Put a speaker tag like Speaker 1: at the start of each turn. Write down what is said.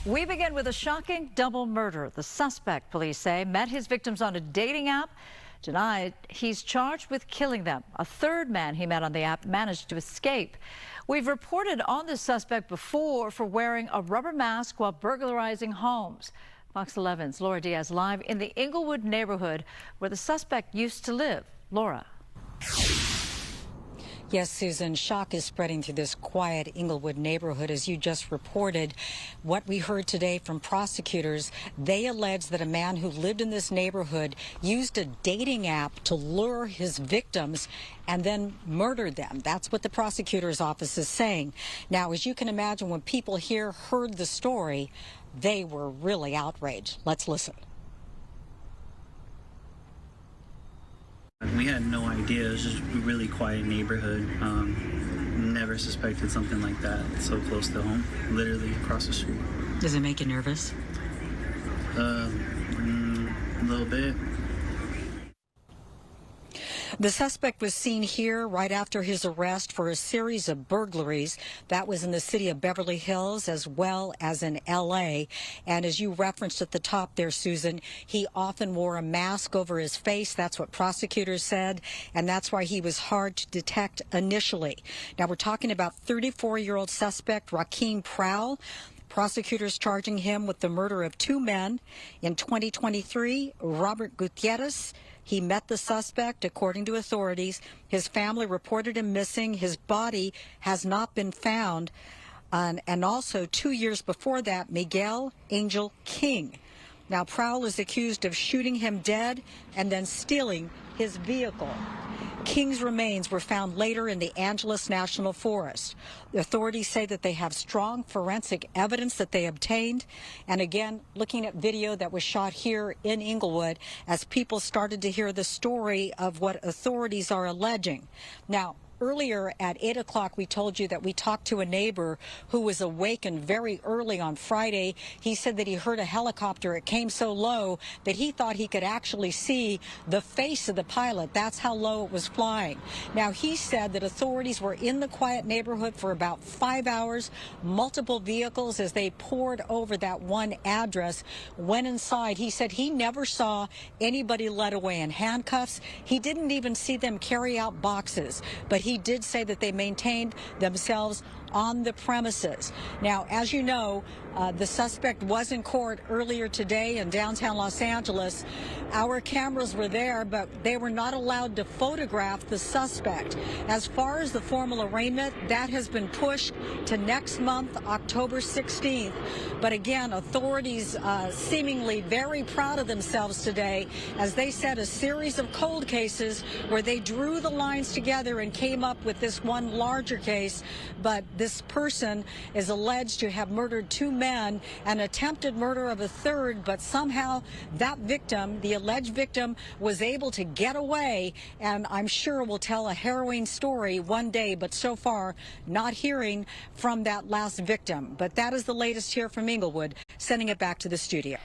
Speaker 1: We begin with a shocking double murder. The suspect, police say, met his victims on a dating app, denied he's charged with killing them. A third man he met on the app managed to escape. We've reported on the suspect before for wearing a rubber mask while burglarizing homes. Fox 11's Laura Diaz live in the Inglewood neighborhood where the suspect used to live. Laura.
Speaker 2: Yes, Susan, shock is spreading through this quiet Inglewood neighborhood, as you just reported. What we heard today from prosecutors, they allege that a man who lived in this neighborhood used a dating app to lure his victims and then murdered them. That's what the prosecutor's office is saying. Now, as you can imagine, when people here heard the story, they were really outraged. Let's listen.
Speaker 3: We had no idea. It was just a really quiet neighborhood. Never suspected something like that so close to home, literally across the street.
Speaker 2: Does it make you nervous?
Speaker 3: A little bit.
Speaker 2: The suspect was seen here right after his arrest for a series of burglaries. That was in the city of Beverly Hills as well as in L.A. And as you referenced at the top there, Susan, he often wore a mask over his face. That's what prosecutors said, and that's why he was hard to detect initially. Now, we're talking about 34-year-old suspect Rockim Prowell. Prosecutors charging him with the murder of two men. In 2023, Robert Gutierrez, he met the suspect, according to authorities. His family reported him missing. His body has not been found. And also 2 years before that, Miguel Angel King. Now, Prowell is accused of shooting him dead and then stealing his vehicle. King's remains were found later in the Angeles National Forest. The authorities say that they have strong forensic evidence that they obtained. And again, looking at video that was shot here in Inglewood as people started to hear the story of what authorities are alleging. Now, earlier at 8 o'clock, we told you that we talked to a neighbor who was awakened very early on Friday. He said that he heard a helicopter. It came so low that he thought he could actually see the face of the pilot. That's how low it was flying. Now, he said that authorities were in the quiet neighborhood for about 5 hours. Multiple vehicles, as they poured over that one address, went inside. He said he never saw anybody led away in handcuffs. He didn't even see them carry out boxes. But he did say that they maintained themselves on the premises. Now, as you know, the suspect was in court earlier today in downtown Los Angeles. Our cameras were there, but they were not allowed to photograph the suspect. As far as the formal arraignment, that has been pushed to next month, October 16th. But again, authorities seemingly very proud of themselves today, as they said a series of cold cases where they drew the lines together and came up with this one larger case. But this person is alleged to have murdered two men and attempted murder of a third, but somehow that victim, the alleged victim, was able to get away, and I'm sure will tell a harrowing story one day, but so far not hearing from that last victim. But that is the latest here from Inglewood, sending it back to the studio.